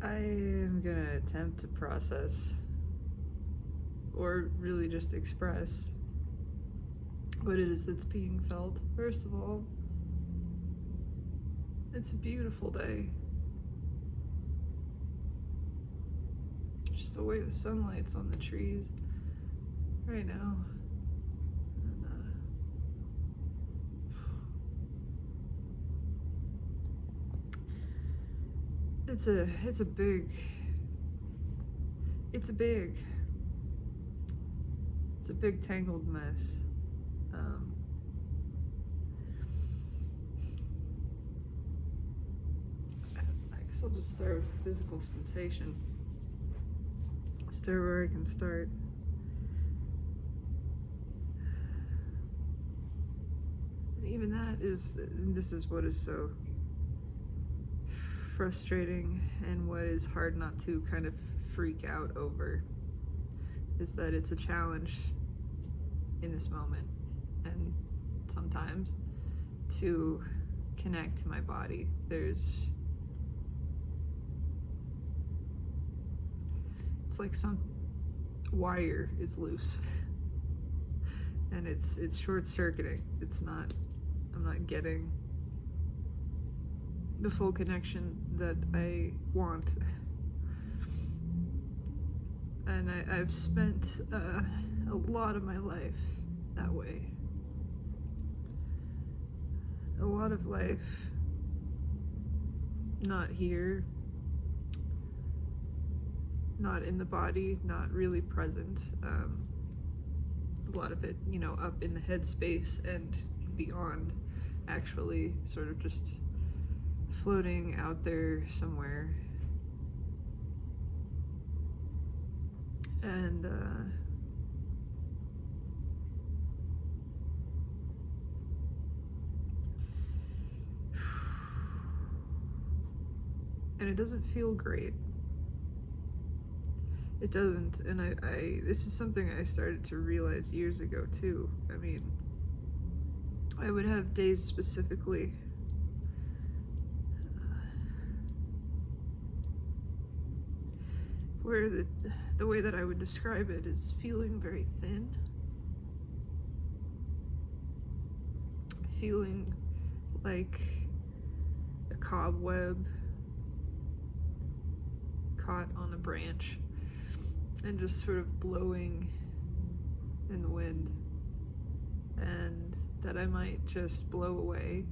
I am gonna attempt to process, or really just express, what it is that's being felt. First of all, it's a beautiful day. Just the way the sunlight's on the trees right now. And, it's a big tangled mess. I guess I'll just start with physical sensation. Start where I can start. And even this is what is so frustrating and what is hard not to kind of freak out over, is that it's a challenge in this moment and sometimes to connect to my body. It's like some wire is loose and it's short-circuiting. I'm not getting the full connection that I want. And I've spent a lot of my life that way. A lot of life not here, not in the body, not really present. A lot of it, up in the headspace and beyond, actually sort of just floating out there somewhere. And it doesn't feel great. It doesn't. And I this is something I started to realize years ago too. I mean, I would have days specifically where the way that I would describe it is feeling very thin, feeling like a cobweb caught on a branch and just sort of blowing in the wind, and that I might just blow away.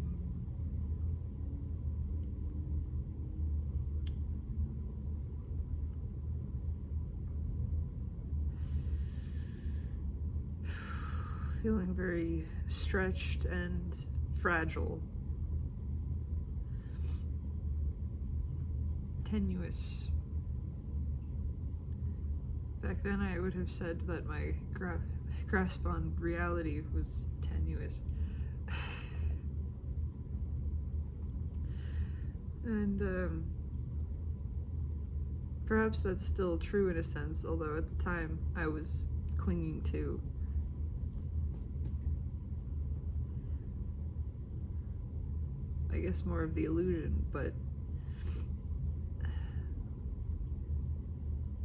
Feeling very stretched and fragile, tenuous. Back then I would have said that my grasp on reality was tenuous. And perhaps that's still true in a sense, although at the time I was clinging to I guess more of the illusion, but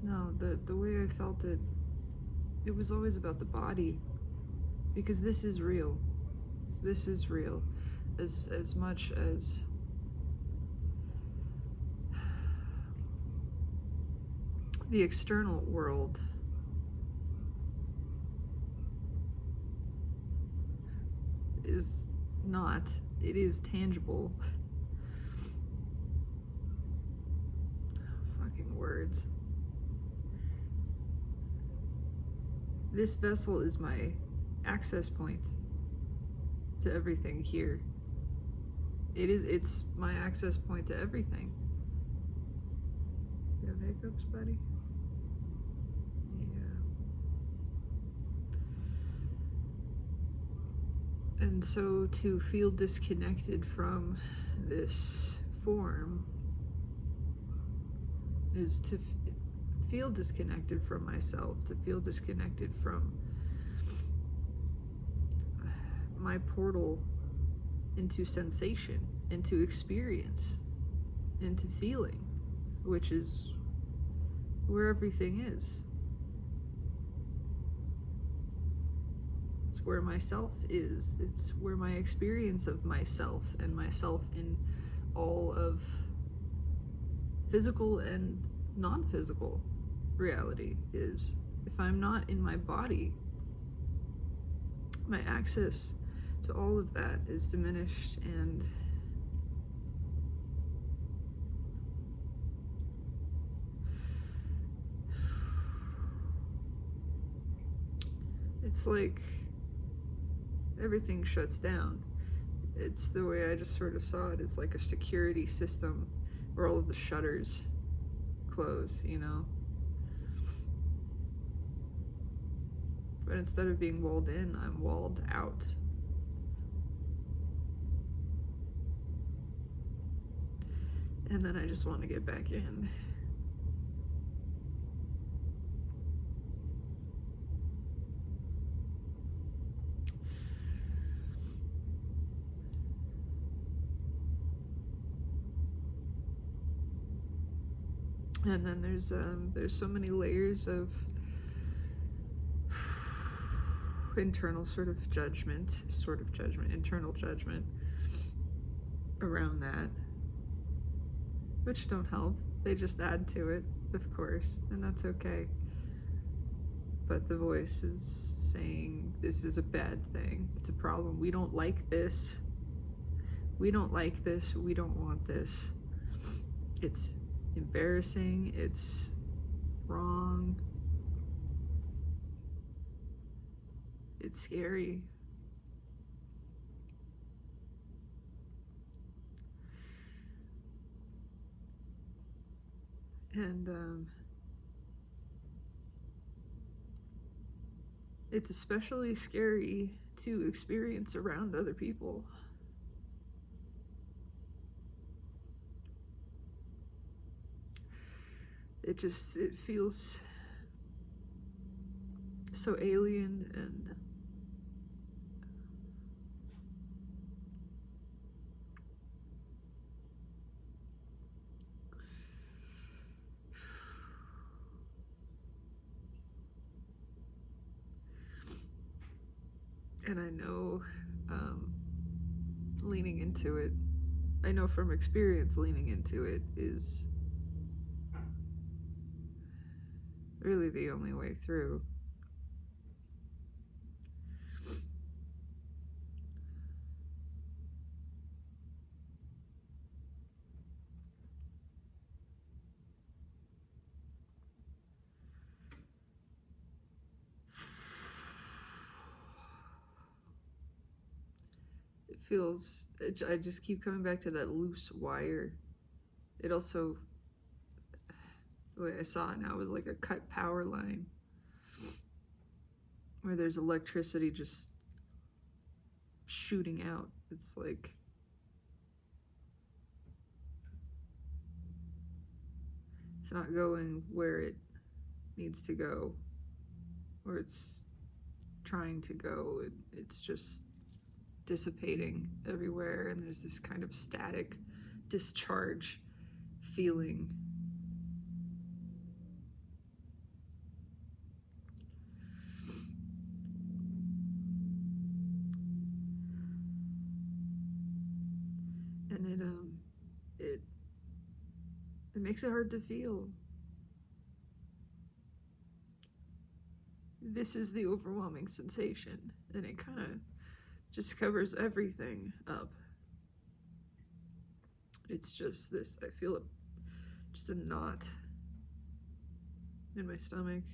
no, the way I felt it, it was always about the body, because this is real. This is real, as much as the external world is not. It is tangible. Fucking words. This vessel is my access point to everything here. It's my access point to everything. You have hiccups, buddy? Yeah. And so to feel disconnected from this form is to feel disconnected from myself, to feel disconnected from my portal into sensation, into experience, into feeling. which is where everything is. It's where myself is. It's where my experience of myself and myself in all of physical and non-physical reality is. If I'm not in my body, my access to all of that is diminished, and it's like everything shuts down. It's the way I just sort of saw it. It's like a security system where all of the shutters close, you know? But instead of being walled in, I'm walled out. And then I just want to get back in. And then there's so many layers of internal internal judgment around that, which don't help. They just add to it, of course, and that's okay. But the voice is saying, this is a bad thing. It's a problem. We don't like this. We don't like this. We don't want this. It's embarrassing. It's wrong. It's scary. And it's especially scary to experience around other people. It feels so alien, and I know leaning into it, I know from experience leaning into it is really the only way through. I just keep coming back to that loose wire. It also, the way I saw it now, was like a cut power line where there's electricity just shooting out. It's like it's not going where it needs to go, or it's trying to go. It's just dissipating everywhere, and there's this kind of static discharge feeling. And it makes it hard to feel. This is the overwhelming sensation, and it kind of just covers everything up. It's just this, I feel just a knot in my stomach.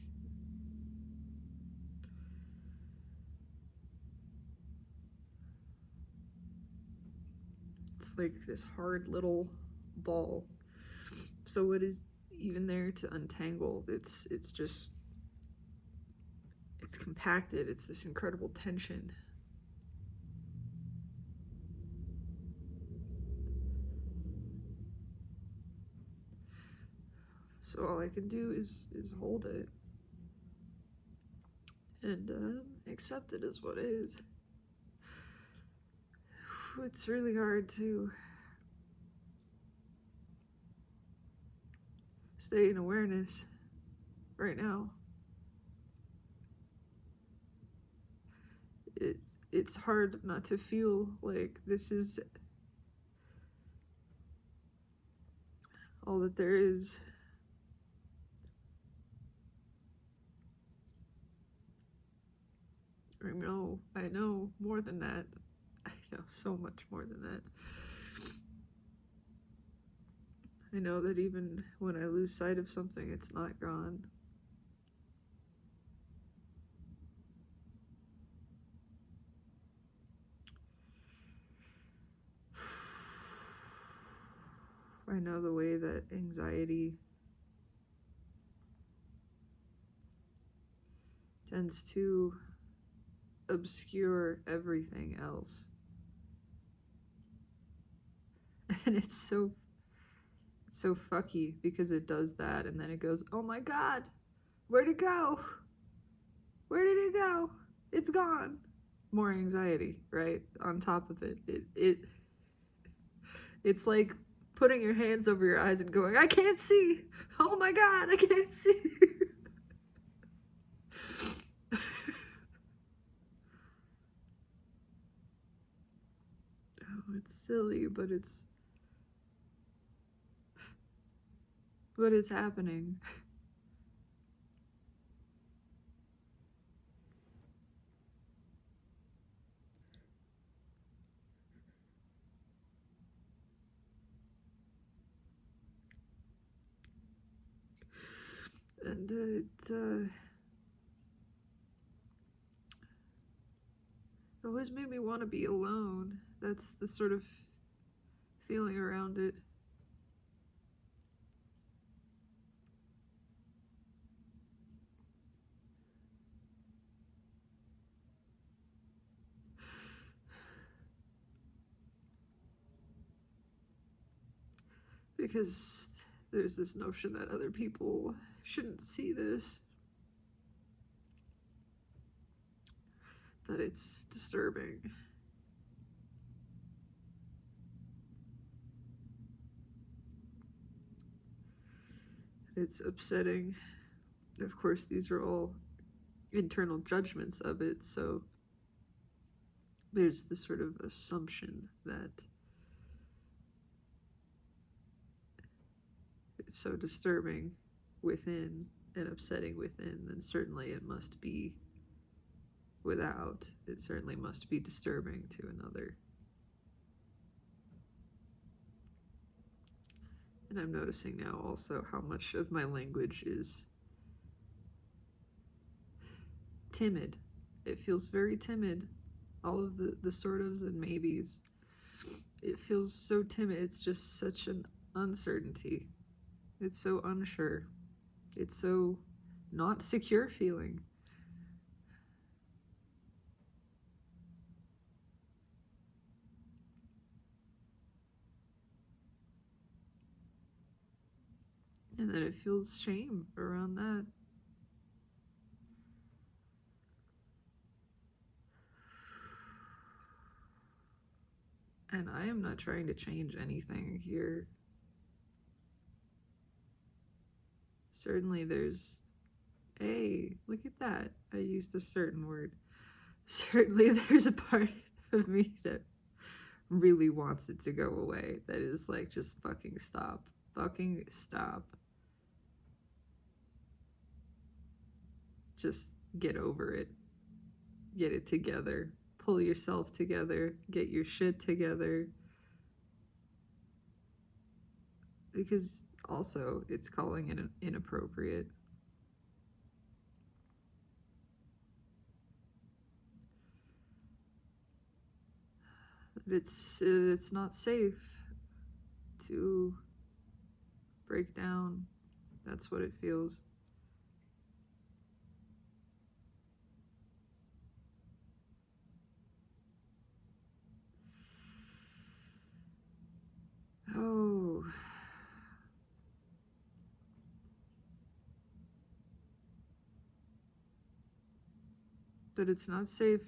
It's like this hard little ball. So what is even there to untangle? It's compacted. It's this incredible tension. So all I can do is hold it and accept it as what is. It's really hard to stay in awareness right now. It's hard not to feel like this is all that there is. I know more than that. I know so much more than that. I know that even when I lose sight of something, it's not gone. I know the way that anxiety tends to obscure everything else. And it's so fucky because it does that, and then it goes, oh my god, where'd it go? Where did it go? It's gone. More anxiety, right? On top of it. It's like putting your hands over your eyes and going, I can't see. Oh my god, I can't see. Oh, it's silly, but it's happening. And it always made me want to be alone. That's the sort of feeling around it. Because there's this notion that other people shouldn't see this, that it's disturbing. It's upsetting. Of course, these are all internal judgments of it, so there's this sort of assumption that it's so disturbing within and upsetting within, then certainly it must be without. It certainly must be disturbing to another. And I'm noticing now also how much of my language is timid. It feels very timid. All of the sort ofs and maybes. It feels so timid. It's just such an uncertainty. It's so unsure. It's so not secure feeling. And then it feels shame around that. And I am not trying to change anything here. Certainly there's, hey, look at that. I used a certain word. Certainly there's a part of me that really wants it to go away. That is like, just fucking stop. Fucking stop. Just get over it. Get it together. Pull yourself together. Get your shit together. Because also it's calling it inappropriate. It's not safe to break down. That's what it feels. Oh. That it's not safe.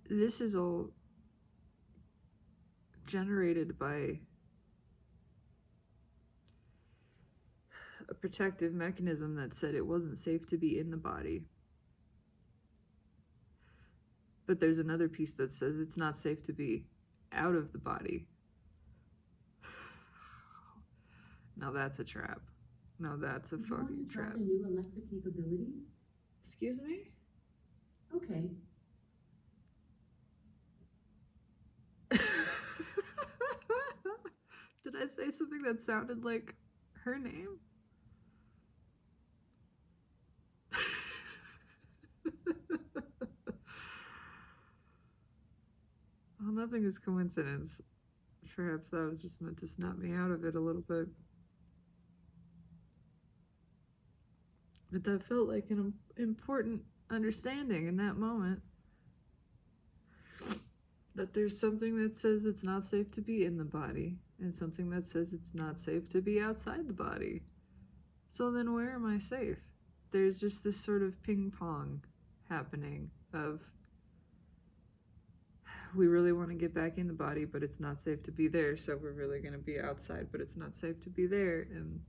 This is all generated by a protective mechanism that said it wasn't safe to be in the body. But there's another piece that says it's not safe to be out of the body. Now that's a trap. No, that's a fucking trap. You want to try the new Alexa capabilities? Excuse me? Okay. Did I say something that sounded like her name? Well, nothing is coincidence. Perhaps that was just meant to snap me out of it a little bit. But that felt like an important understanding in that moment. That there's something that says it's not safe to be in the body, and something that says it's not safe to be outside the body. So then where am I safe? There's just this sort of ping pong happening of, we really want to get back in the body, but it's not safe to be there, so we're really going to be outside, but it's not safe to be there. And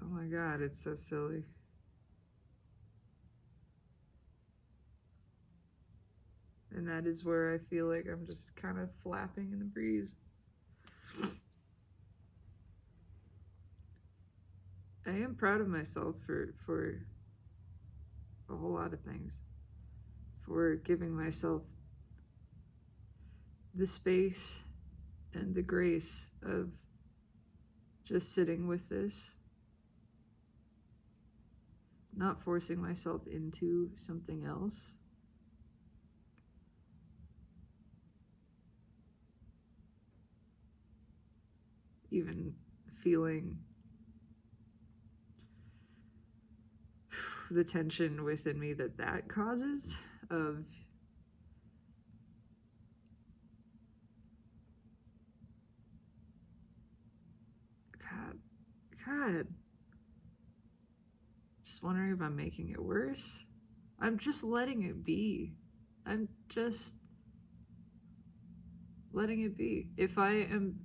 oh my God, it's so silly. And that is where I feel like I'm just kind of flapping in the breeze. I am proud of myself for a whole lot of things. For giving myself the space and the grace of just sitting with this. Not forcing myself into something else. Even feeling the tension within me that causes of God. Just wondering if I'm making it worse. I'm just letting it be. I'm just letting it be. If I'm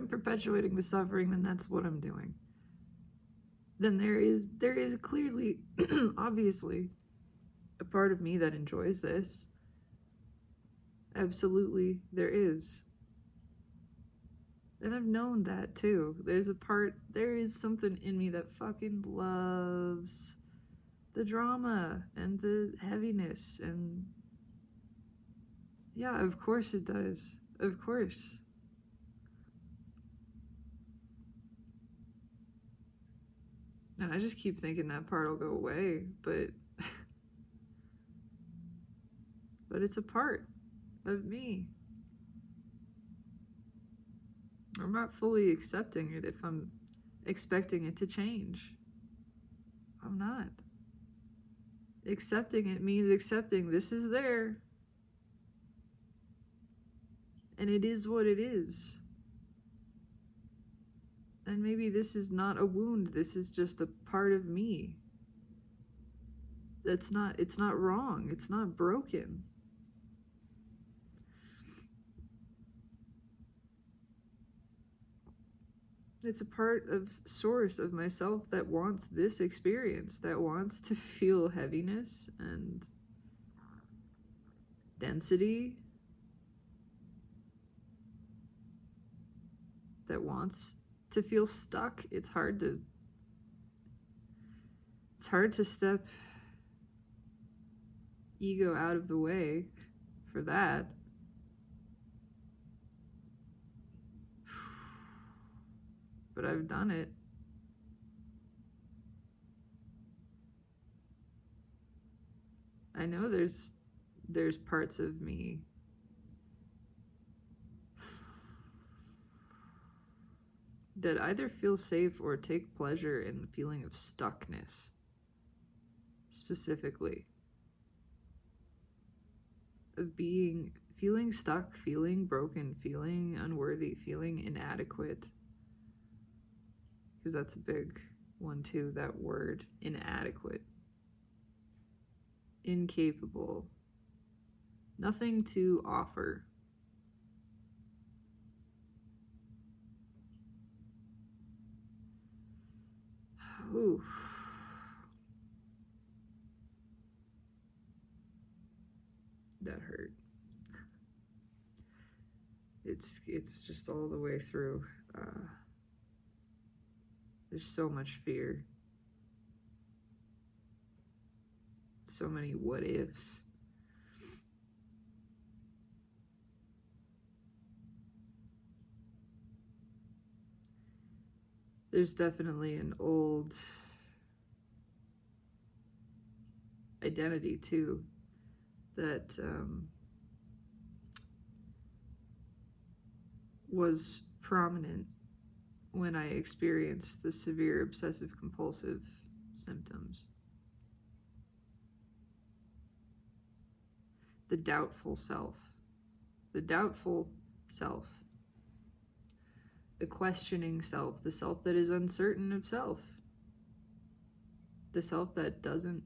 perpetuating the suffering, then that's what I'm doing. Then there is clearly, obviously, a part of me that enjoys this. Absolutely, there is. And I've known that too. There is something in me that fucking loves the drama and the heaviness, and yeah, of course it does. Of course. And I just keep thinking that part will go away, but it's a part of me. I'm not fully accepting it if I'm expecting it to change. I'm not. Accepting it means accepting this is there. And it is what it is. And maybe this is not a wound, this is just a part of me. It's not wrong, it's not broken. It's a part of source of myself that wants this experience, that wants to feel heaviness and density, that wants to feel stuck. It's hard to step ego out of the way for that. But I've done it. I know there's parts of me that either feel safe or take pleasure in the feeling of stuckness, specifically. Of feeling stuck, feeling broken, feeling unworthy, feeling inadequate. Because that's a big one too, that word, inadequate. Incapable. Nothing to offer. Ooh. That hurt. It's just all the way through. There's so much fear. So many what ifs. There's definitely an old identity too that was prominent when I experienced the severe obsessive compulsive symptoms. The doubtful self. The doubtful self. The questioning self. The self that is uncertain of self. The self that doesn't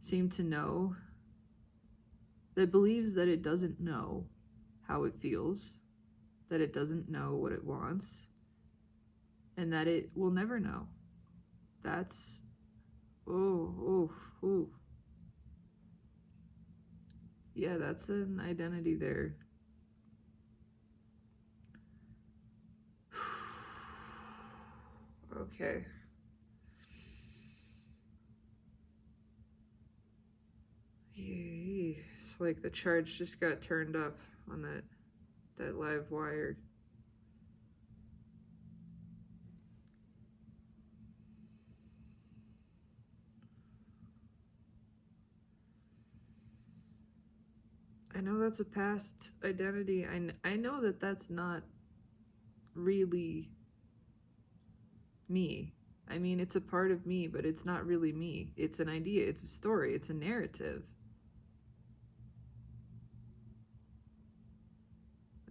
seem to know, that believes that it doesn't know how it feels, that it doesn't know what it wants, and that it will never know. That's, yeah, that's an identity there. Okay. It's like the charge just got turned up on that live wire. I know that's a past identity. I know that that's not really me. I mean, it's a part of me, but it's not really me. It's an idea, it's a story, it's a narrative.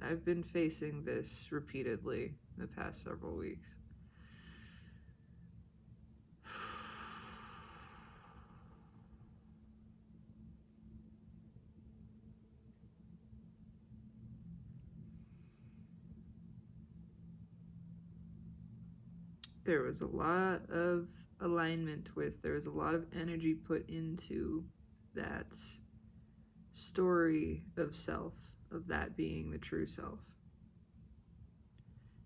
I've been facing this repeatedly the past several weeks. There was a lot of alignment with, there was a lot of energy put into that story of self, of that being the true self.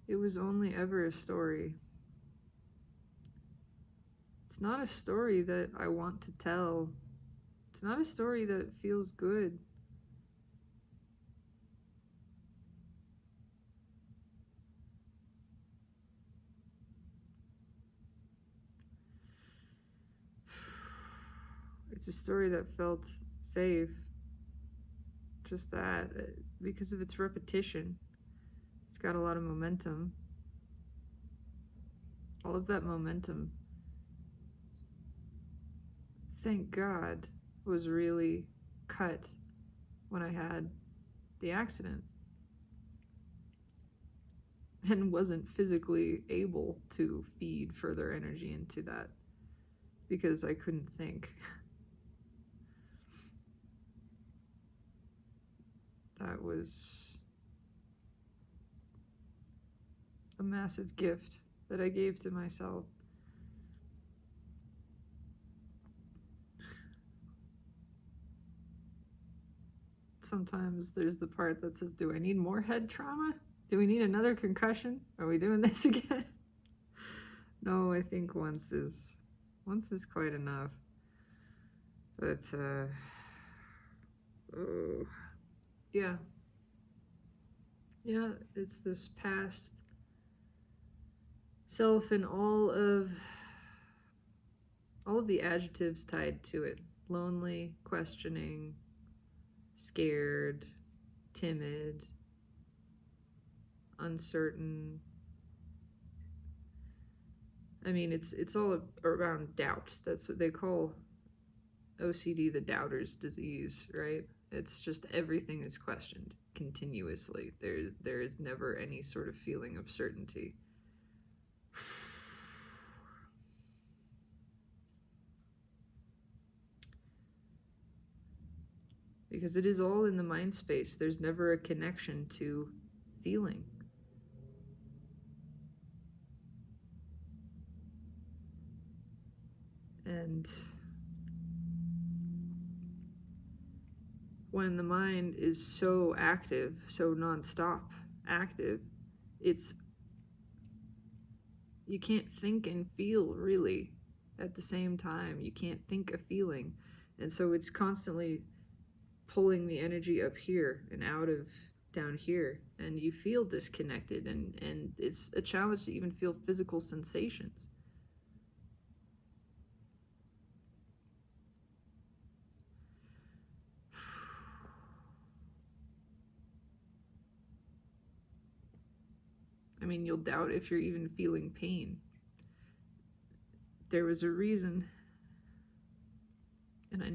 It was only ever a story. It's not a story that I want to tell. It's not a story that feels good. It's a story that felt safe. Just that, because of its repetition. It's got a lot of momentum. All of that momentum, thank God, was really cut when I had the accident and wasn't physically able to feed further energy into that because I couldn't think. That was a massive gift that I gave to myself. Sometimes there's the part that says, do I need more head trauma? Do we need another concussion? Are we doing this again? No, I think once is quite enough. But yeah, it's this past self and all of the adjectives tied to it. Lonely, questioning, scared, timid, uncertain. I mean, it's all around doubt. That's what they call OCD, the doubter's disease, right? It's just everything is questioned continuously. There is never any sort of feeling of certainty. Because it is all in the mind space. There's never a connection to feeling. And when the mind is so active, so nonstop active, you can't think and feel really at the same time. You can't think a feeling. And so it's constantly pulling the energy up here and out of down here, and you feel disconnected, and it's a challenge to even feel physical sensations. I mean, you'll doubt if you're even feeling pain. There was a reason, and I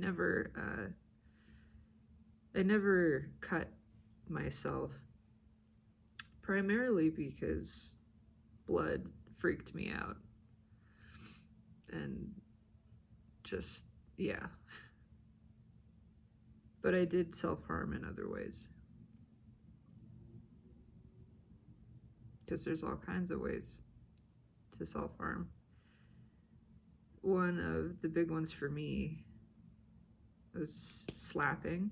never cut myself, primarily because blood freaked me out. And just, yeah. But I did self-harm in other ways. Because there's all kinds of ways to self-harm. One of the big ones for me was slapping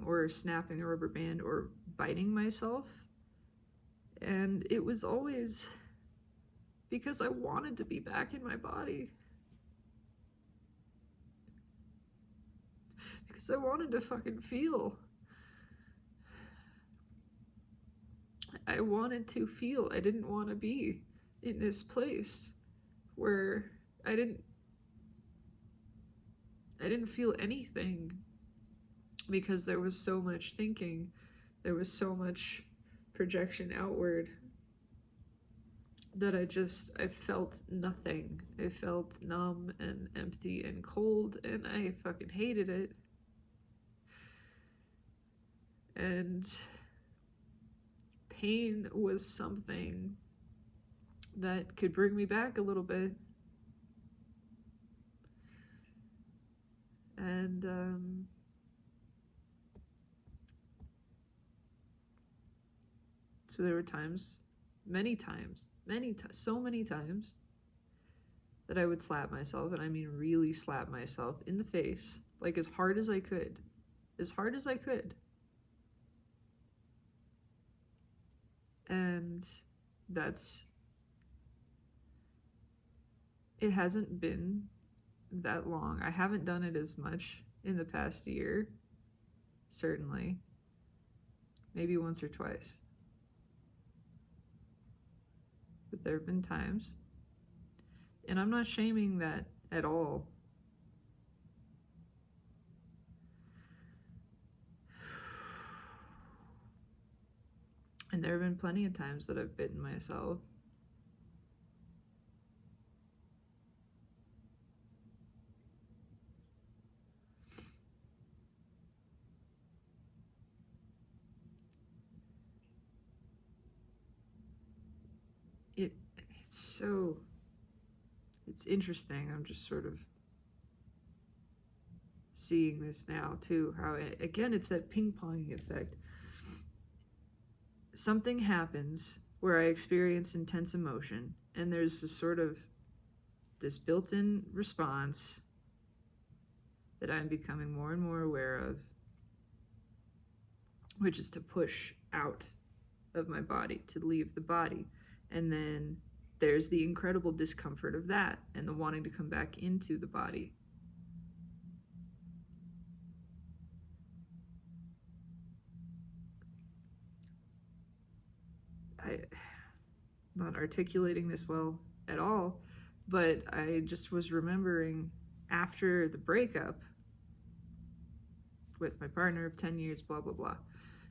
or snapping a rubber band or biting myself. And it was always because I wanted to be back in my body. Because I wanted to fucking feel. I wanted to feel. I didn't want to be in this place where I didn't feel anything, because there was so much thinking, there was so much projection outward, that I felt nothing. I felt numb and empty and cold, and I fucking hated it. And pain was something that could bring me back a little bit. And so there were times, so many times, that I would slap myself, and I mean really slap myself in the face, like as hard as I could. And it hasn't been that long. I haven't done it as much in the past year, certainly. Maybe once or twice. But there have been times. And I'm not shaming that at all. And there have been plenty of times that I've bitten myself. It's interesting. I'm just sort of seeing this now too, how again, it's that ping-ponging effect. Something happens where I experience intense emotion, and there's this built-in response that I'm becoming more and more aware of, which is to push out of my body, to leave the body. And then there's the incredible discomfort of that, and the wanting to come back into the body. I'm not articulating this well at all, but I just was remembering after the breakup with my partner of 10 years, blah, blah, blah.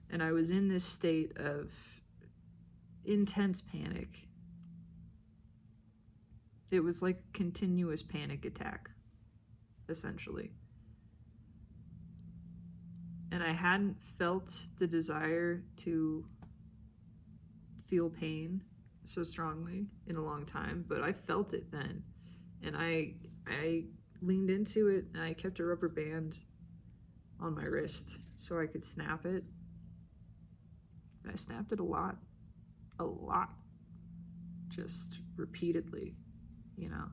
And I was in this state of intense panic. It was like a continuous panic attack, essentially. And I hadn't felt the desire to feel pain so strongly in a long time, but I felt it then. And I leaned into it, and I kept a rubber band on my wrist so I could snap it. And I snapped it a lot, just repeatedly. you know.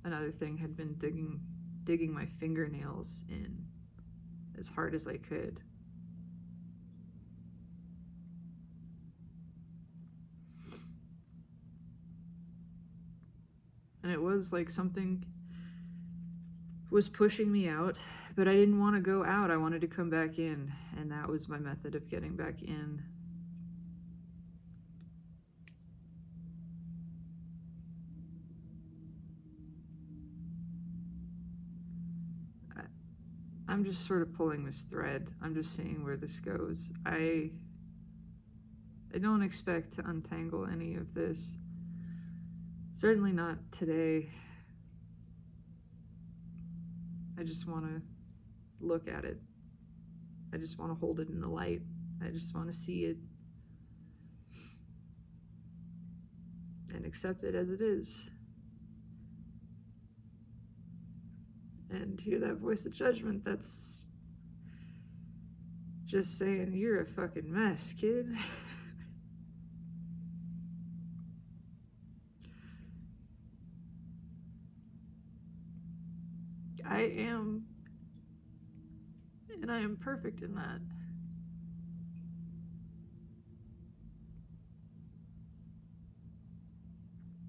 Another thing had been digging my fingernails in as hard as I could. And it was like something was pushing me out, but I didn't want to go out. I wanted to come back in, and that was my method of getting back in. I'm just sort of pulling this thread. I'm just seeing where this goes. I don't expect to untangle any of this. Certainly not today. I just want to look at it. I just want to hold it in the light. I just want to see it and accept it as it is. And hear that voice of judgment that's just saying, you're a fucking mess, kid. I am, and I am perfect in that.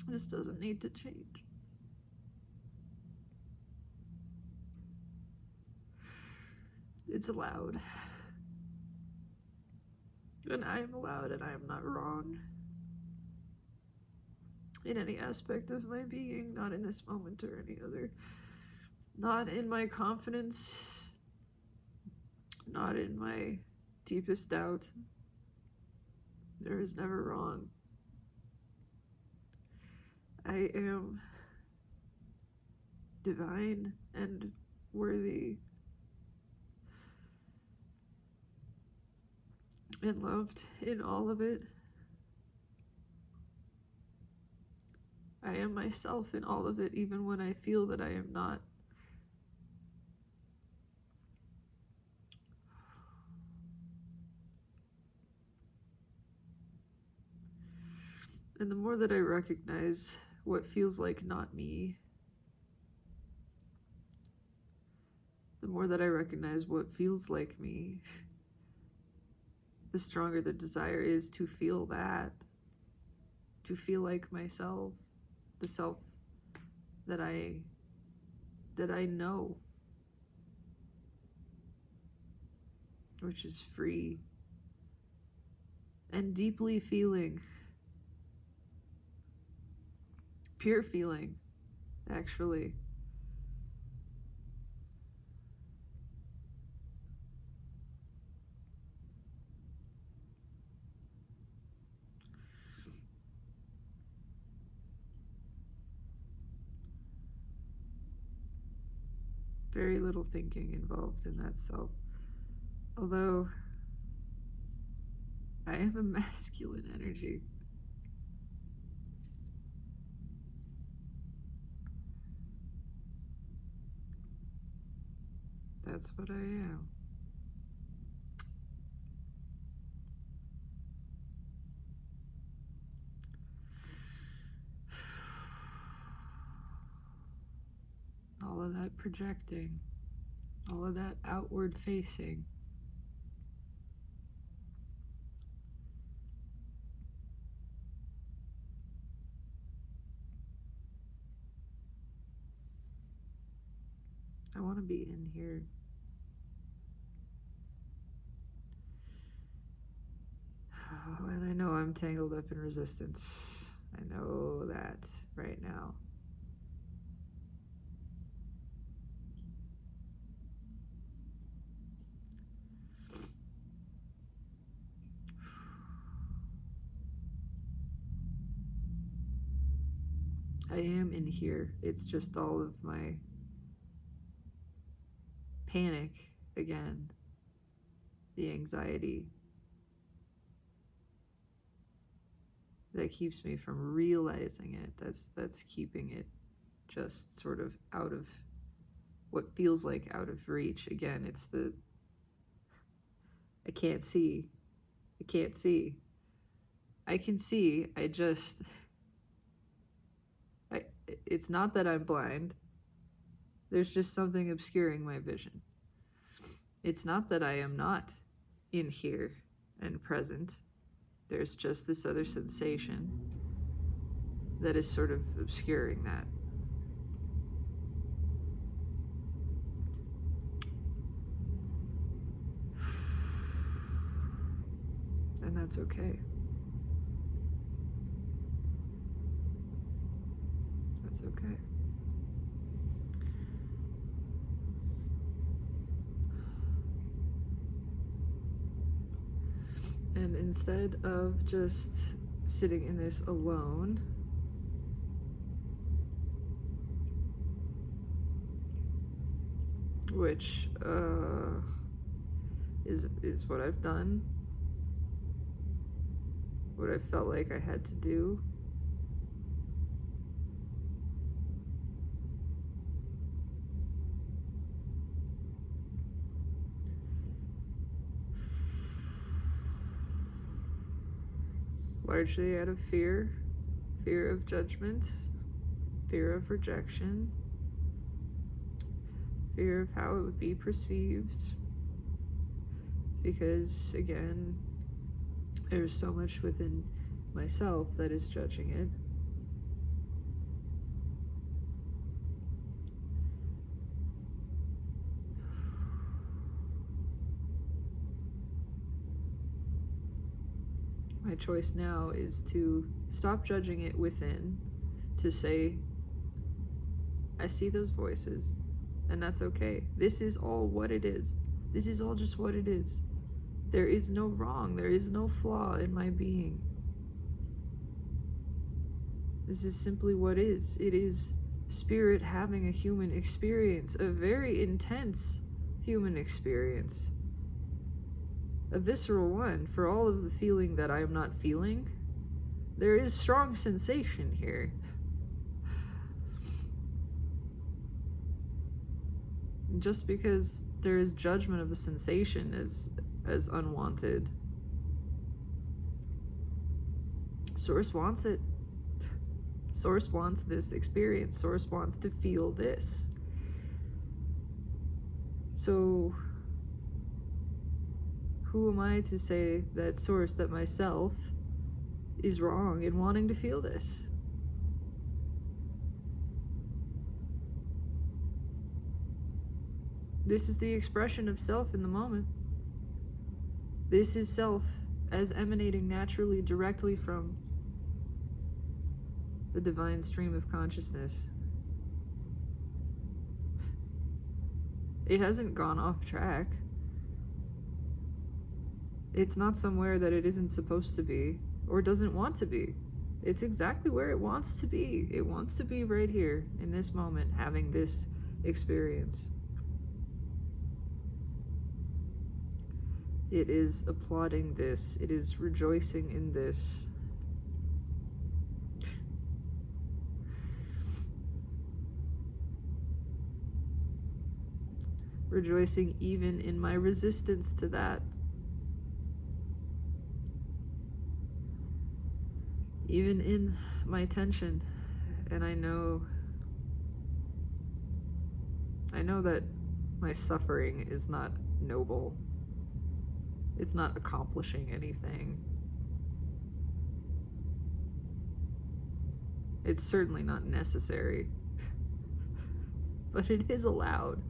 This doesn't need to change. It's allowed. And I am allowed, and I am not wrong in any aspect of my being, not in this moment or any other. Not in my confidence, not in my deepest doubt. There is never wrong. I am divine and worthy and loved in all of it. I am myself in all of it, even when I feel that I am not. And the more that I recognize what feels like not me, the more that I recognize what feels like me, the stronger the desire is to feel that, to feel like myself, the self that I know, which is free and deeply feeling, pure feeling, actually. Very little thinking involved in that self. Although I am a masculine energy. That's what I am. All of that projecting, all of that outward facing. I want to be in here. Oh, and I know I'm tangled up in resistance. I know that right now. I am in here. It's just all of my panic again, the anxiety that keeps me from realizing it. That's keeping it just sort of out of what feels like out of reach. Again, it's the I can't see. I can see. I just It's not that I'm blind. There's just something obscuring my vision. It's not that I am not in here and present. There's just this other sensation that is sort of obscuring that. And that's okay. That's okay. And instead of just sitting in this alone, which is what I've done, what I felt like I had to do. Largely out of fear of judgment, fear of rejection, fear of how it would be perceived, because again, there's so much within myself that is judging it. My choice now is to stop judging it within, to say, I see those voices, and that's okay. This is all what it is. This is all just what it is. There is no wrong. There is no flaw in my being. This is simply what is. It is spirit having a human experience, a very intense human experience. A visceral one, for all of the feeling that I am not feeling. There is strong sensation here. Just because there is judgment of a sensation as unwanted, Source wants it. Source wants this experience. Source wants to feel this. So who am I to say that Source, that myself, is wrong in wanting to feel this? This is the expression of self in the moment. This is self as emanating naturally, directly from the divine stream of consciousness. It hasn't gone off track. It's not somewhere that it isn't supposed to be, or doesn't want to be. It's exactly where it wants to be. It wants to be right here, in this moment, having this experience. It is applauding this. It is rejoicing in this. Rejoicing even in my resistance to that. Even in my tension. And I know that my suffering is not noble. It's not accomplishing anything. It's certainly not necessary. But it is allowed.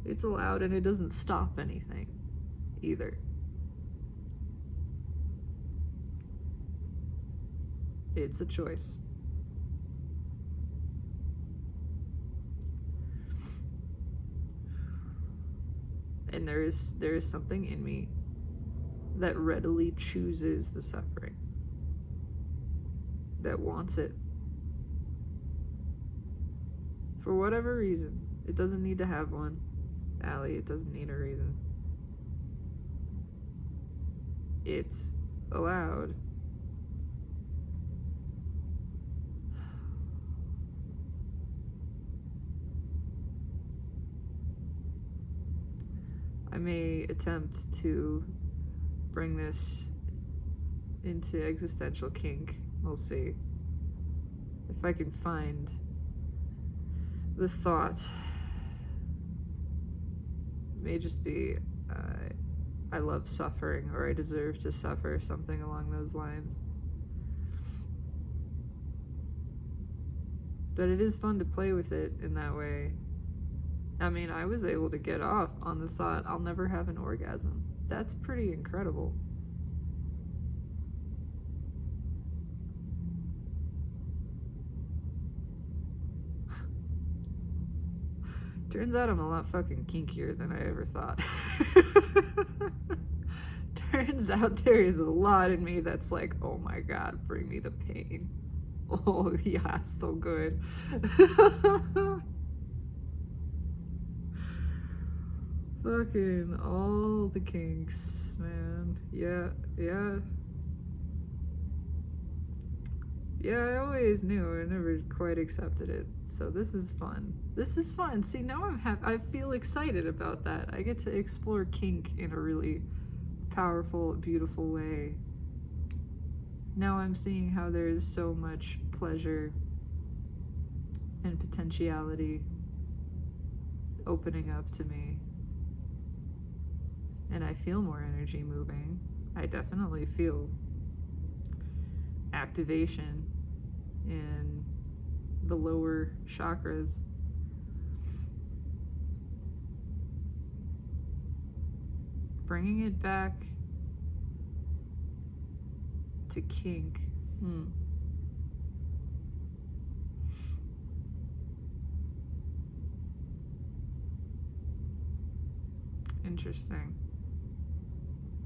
It's allowed, and it doesn't stop anything either. It's a choice. And there is something in me that readily chooses the suffering, that wants it. For whatever reason. It doesn't need to have one. Allie, it doesn't need a reason. It's allowed. I may attempt to bring this into existential kink. We'll see. if I can find the thought, it may just be, I love suffering, or I deserve to suffer, something along those lines. But it is fun to play with it in that way. I mean, I was able to get off on the thought, I'll never have an orgasm. That's pretty incredible. Turns out I'm a lot fucking kinkier than I ever thought. Turns out there is a lot in me that's like, oh my god, bring me the pain. Oh yeah, so good. Fucking all the kinks, man. Yeah. Yeah, I always knew. I never quite accepted it. So this is fun. See, now I feel excited about that. I get to explore kink in a really powerful, beautiful way. Now I'm seeing how there is so much pleasure and potentiality opening up to me. And I feel more energy moving. I definitely feel activation in the lower chakras. Bringing it back to kink. Interesting.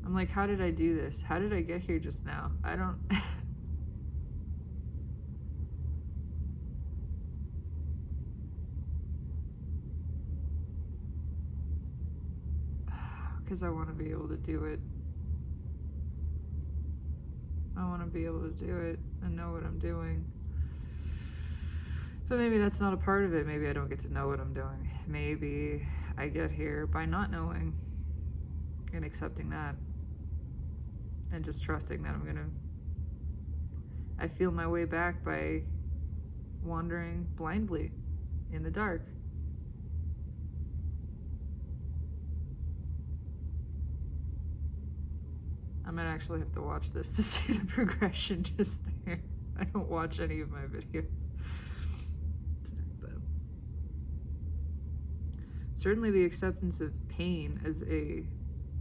I'm like, how did I do this? How did I get here just now? I don't... Because I want to be able to do it. I want to be able to do it and know what I'm doing. But maybe that's not a part of it. Maybe I don't get to know what I'm doing. Maybe I get here by not knowing and accepting that. And just trusting that I feel my way back by wandering blindly in the dark. I might actually have to watch this to see the progression just there. I don't watch any of my videos. But certainly the acceptance of pain as a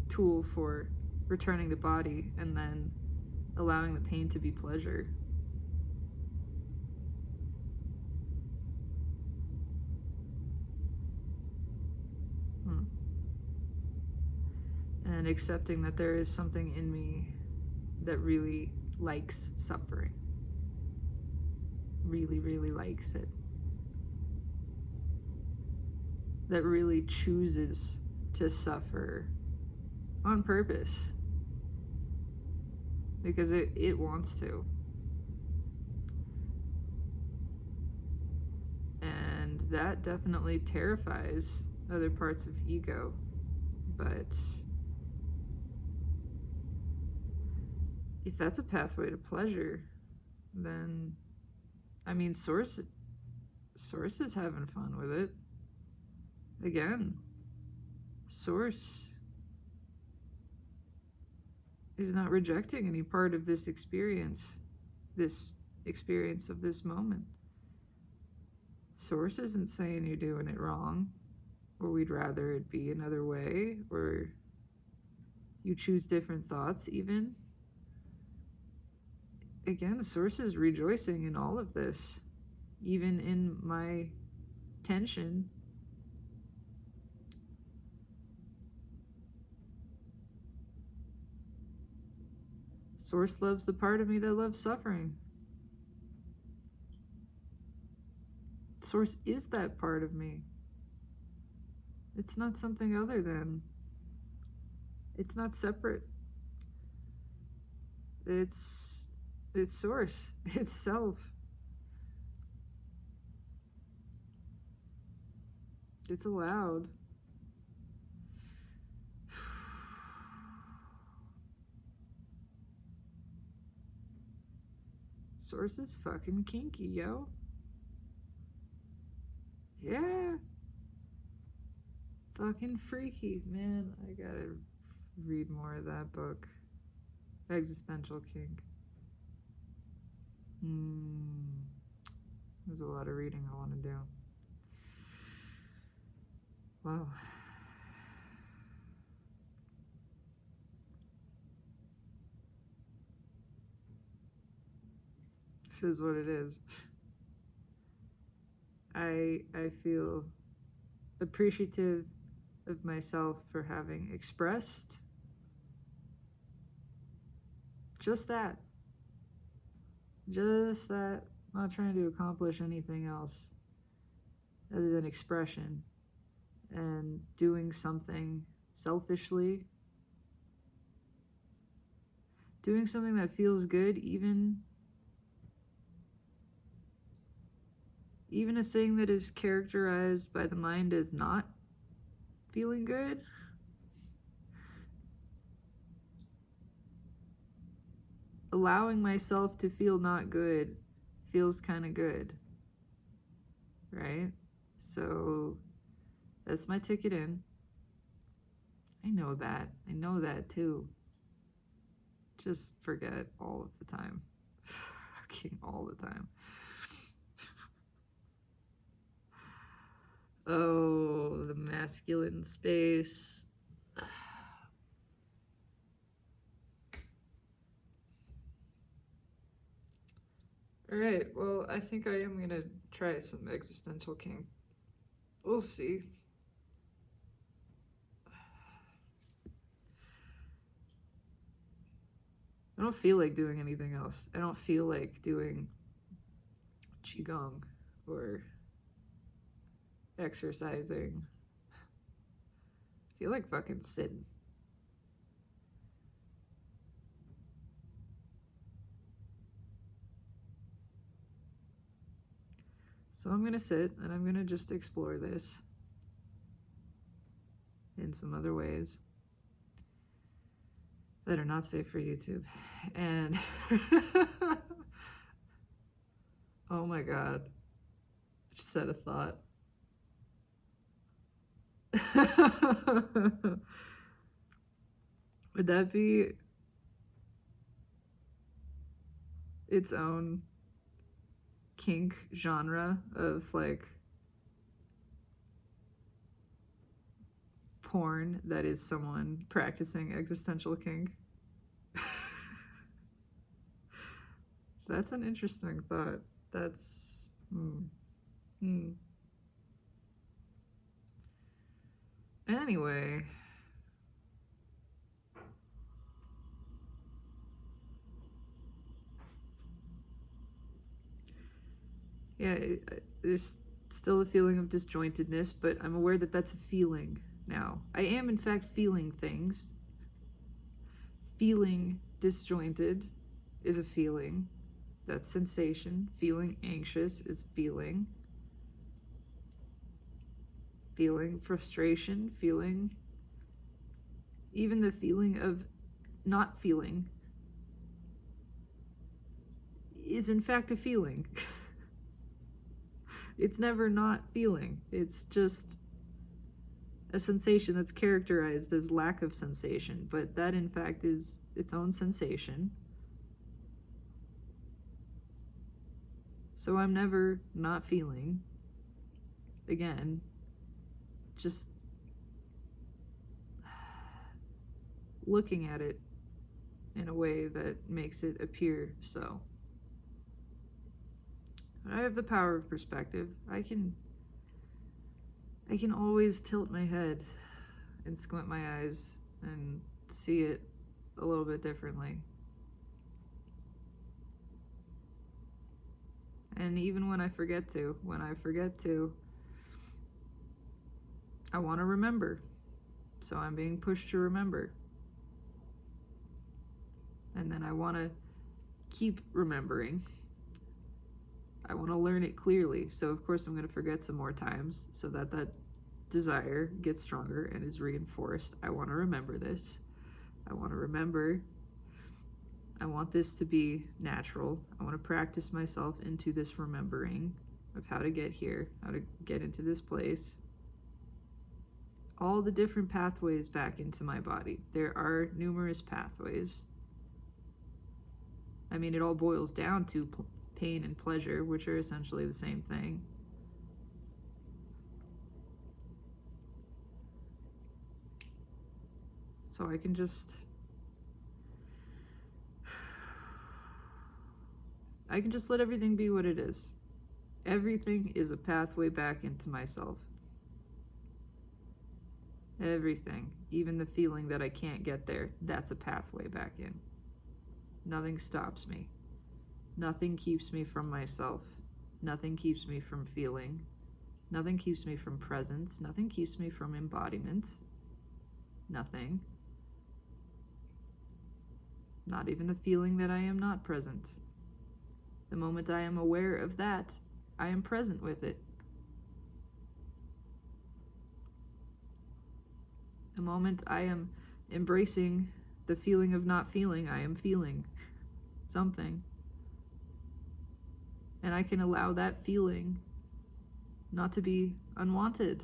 tool for returning to body and then allowing the pain to be pleasure. And accepting that there is something in me that really likes suffering. Really, really likes it. That really chooses to suffer on purpose. Because it wants to. And that definitely terrifies other parts of ego. But if that's a pathway to pleasure, then, I mean, Source is having fun with it. Again, Source is not rejecting any part of this experience of this moment. Source isn't saying you're doing it wrong, or we'd rather it be another way, or you choose different thoughts even. Again, the Source is rejoicing in all of this, even in my tension. Source loves the part of me that loves suffering. Source is that part of me. It's not something other than. It's not separate. It's Source. It's self. It's allowed. Source is fucking kinky, yo. Yeah. Fucking freaky, man. I gotta read more of that book. Existential kink. There's a lot of reading I want to do. Wow. This is what it is. I feel appreciative of myself for having expressed just that. Just that. Not trying to accomplish anything else other than expression and doing something selfishly. Doing something that feels good, even a thing that is characterized by the mind as not feeling good. Allowing myself to feel not good feels kind of good, right? So that's my ticket in. I know that too. Just forget all of the time. Fucking all the time. Oh, the masculine space. Alright, well, I think I am gonna try some existential kink. We'll see. I don't feel like doing anything else. I don't feel like doing qigong or exercising. I feel like fucking sitting. So I'm gonna sit and I'm gonna just explore this in some other ways that are not safe for YouTube. And oh my god, I just had a thought. Would that be its own kink genre of like porn that is someone practicing existential kink? That's an interesting thought. That's Anyway, yeah, there's still a feeling of disjointedness, but I'm aware that that's a feeling now. I am in fact feeling things. Feeling disjointed is a feeling. That's sensation. Feeling anxious is feeling. Feeling frustration, feeling even the feeling of not feeling is in fact a feeling. It's never not feeling. It's just a sensation that's characterized as lack of sensation, but that in fact is its own sensation. So I'm never not feeling. Again, just looking at it in a way that makes it appear so. I have the power of perspective. I can always tilt my head and squint my eyes and see it a little bit differently. And even when I forget to, I want to remember. So I'm being pushed to remember. And then I want to keep remembering. I want to learn it clearly. So of course I'm going to forget some more times so that desire gets stronger and is reinforced. I want to remember this. I want to remember I want this to be natural. I want to practice myself into this remembering of how to get here, how to get into this place. All the different pathways back into my body. There are numerous pathways. I mean, it all boils down to pain and pleasure, which are essentially the same thing. So I can just let everything be what it is. Everything is a pathway back into myself. Everything, even the feeling that I can't get there, that's a pathway back in. Nothing stops me. Nothing keeps me from myself. Nothing keeps me from feeling. Nothing keeps me from presence. Nothing keeps me from embodiment. Nothing. Not even the feeling that I am not present. The moment I am aware of that, I am present with it. The moment I am embracing the feeling of not feeling, I am feeling something. And I can allow that feeling not to be unwanted,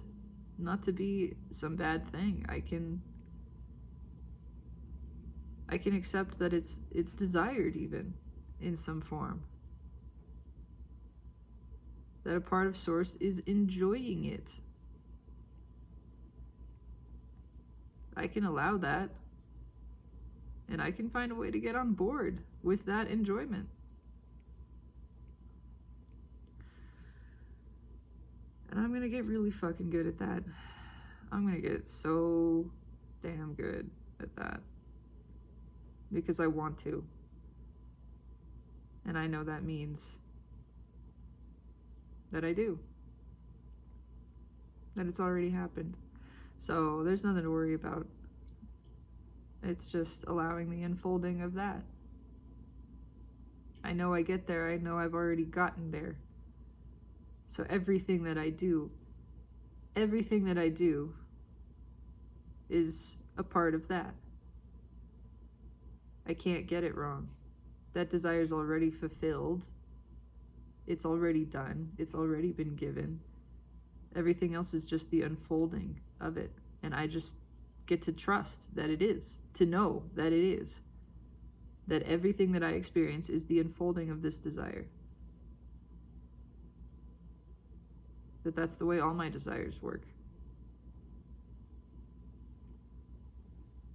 not to be some bad thing. I can accept that it's desired even in some form. That a part of Source is enjoying it. I can allow that. And I can find a way to get on board with that enjoyment. And I'm gonna get really fucking good at that. I'm gonna get so damn good at that. Because I want to. And I know that means that I do. That it's already happened. So there's nothing to worry about. It's just allowing the unfolding of that. I know I get there. I know I've already gotten there. So everything that I do is a part of that. I can't get it wrong. That desire is already fulfilled. It's already done. It's already been given. Everything else is just the unfolding of it. And I just get to trust that it is, to know that it is. That everything that I experience is the unfolding of this desire. That's the way all my desires work.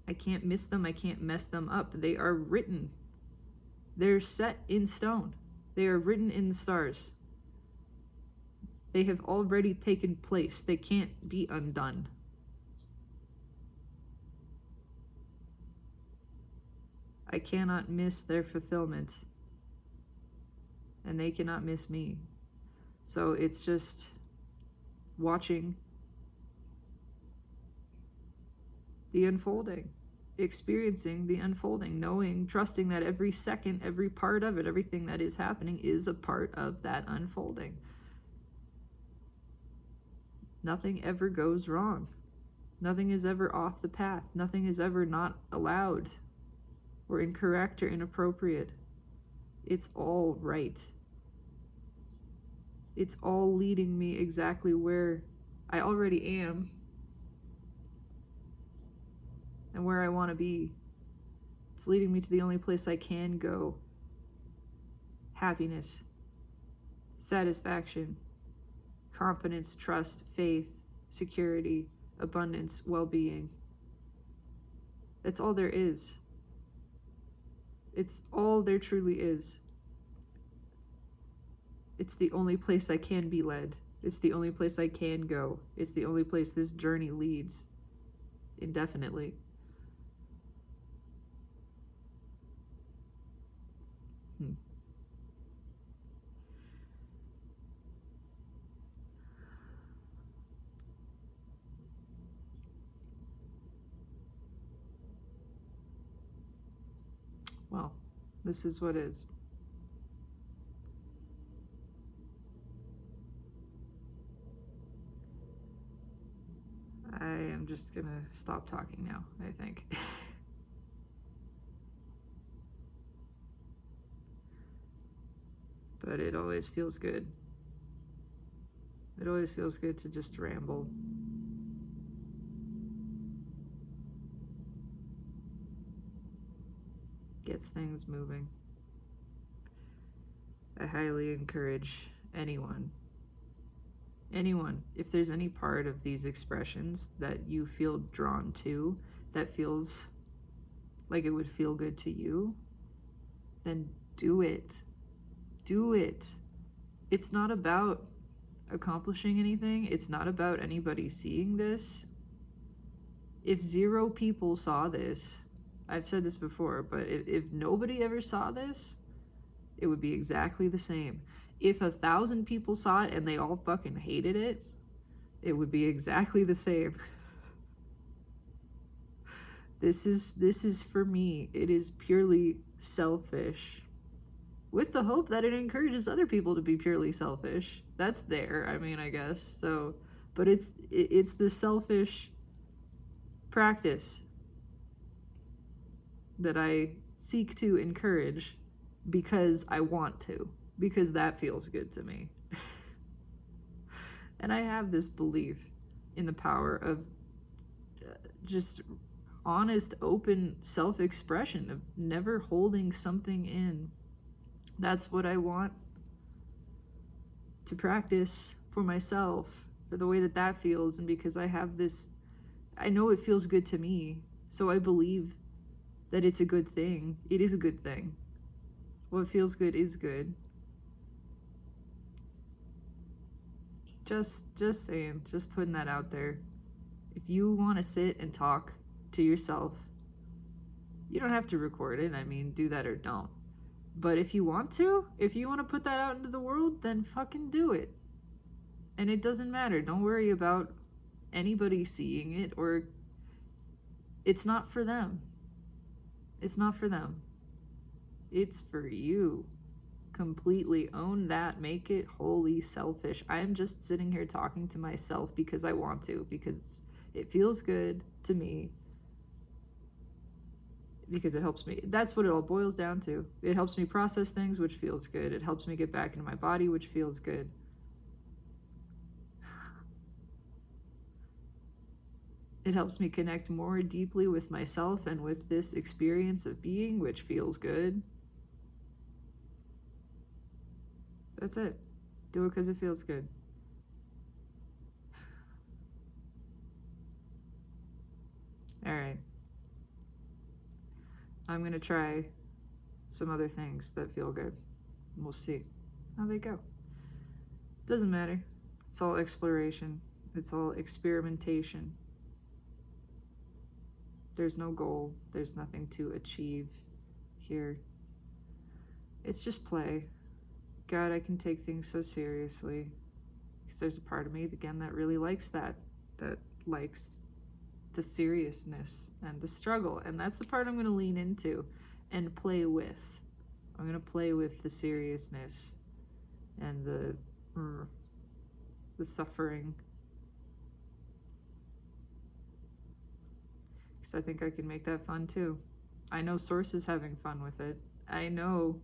I can't miss them. I can't mess them up. They are written. They're set in stone. They are written in the stars. They have already taken place. They can't be undone. I cannot miss their fulfillment. And they cannot miss me. So it's just watching the unfolding, experiencing the unfolding, knowing, trusting that every second, every part of it, everything that is happening is a part of that unfolding. Nothing ever goes wrong. Nothing is ever off the path. Nothing is ever not allowed or incorrect or inappropriate. It's all right. It's all leading me exactly where I already am and where I want to be. It's leading me to the only place I can go. Happiness, satisfaction, confidence, trust, faith, security, abundance, well-being. That's all there is. It's all there truly is. It's the only place I can be led. It's the only place I can go. It's the only place this journey leads indefinitely. Well, this is what is. I am just gonna stop talking now, I think. But it always feels good. It always feels good to just ramble. Gets things moving. I highly encourage anyone, if there's any part of these expressions that you feel drawn to, that feels like it would feel good to you, then do it. Do it. It's not about accomplishing anything. It's not about anybody seeing this. If 0 people saw this, I've said this before, but if nobody ever saw this, it would be exactly the same. If 1,000 people saw it and they all fucking hated it, it would be exactly the same. This is for me. It is purely selfish, with the hope that it encourages other people to be purely selfish. That's there, I mean, I guess. So, but it's the selfish practice that I seek to encourage because I want to, because that feels good to me. And I have this belief in the power of just honest, open self-expression, of never holding something in. That's what I want to practice for myself, for the way that that feels. And because I have this, I know it feels good to me, so I believe that it's a good thing. It is a good thing. What feels good is good. Just saying, just putting that out there. If you want to sit and talk to yourself, you don't have to record it. I mean, do that or don't. But if you want to put that out into the world, then fucking do it. And it doesn't matter. Don't worry about anybody seeing it, or it's not for them. It's not for them. It's for you. Completely own that. Make it wholly selfish. I'm just sitting here talking to myself because I want to, because it feels good to me, because it helps me. That's what it all boils down to. It helps me process things, which feels good. It helps me get back into my body, which feels good. It helps me connect more deeply with myself and with this experience of being, which feels good. That's it. Do it because it feels good. All right. I'm going to try some other things that feel good. We'll see how they go. Doesn't matter. It's all exploration. It's all experimentation. There's no goal. There's nothing to achieve here. It's just play. God, I can take things so seriously, because there's a part of me, again, that really likes that likes the seriousness and the struggle. And that's the part I'm going to lean into and play with. I'm going to play with the seriousness and the suffering. Because I think I can make that fun too. I know Source is having fun with it. I know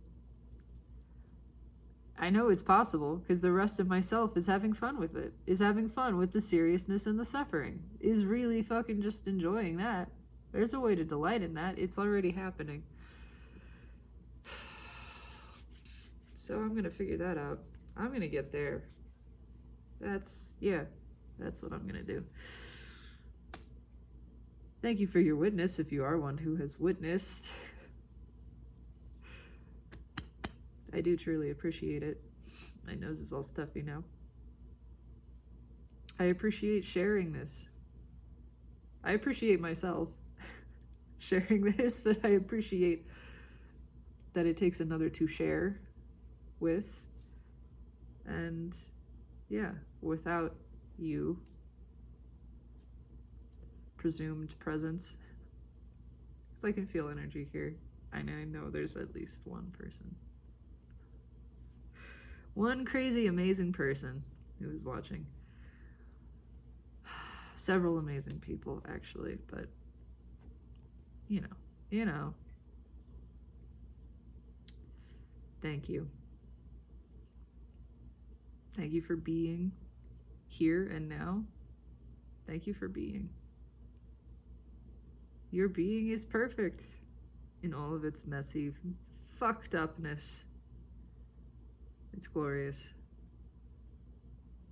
it's possible, because the rest of myself is having fun with it, is having fun with the seriousness and the suffering, is really fucking just enjoying that. There's a way to delight in that. It's already happening. So I'm going to figure that out. I'm going to get there. That's what I'm going to do. Thank you for your witness, if you are one who has witnessed. I do truly appreciate it. My nose is all stuffy now. I appreciate sharing this. I appreciate myself sharing this, but I appreciate that it takes another to share with. And yeah, without you, presumed presence, because I can feel energy here. I know there's at least one person. One crazy, amazing person who is watching. Several amazing people, actually, but you know. Thank you. Thank you for being here and now. Thank you for being. Your being is perfect in all of its messy fucked upness. It's glorious.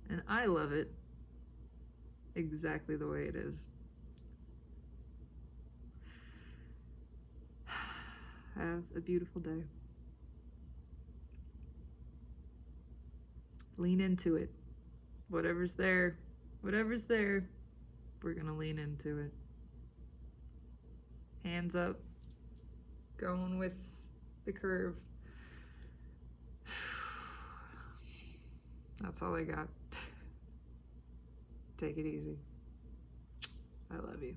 And I love it exactly the way it is. Have a beautiful day. Lean into it. Whatever's there, we're gonna lean into it. Hands up, going with the curve. That's all I got. Take it easy. I love you.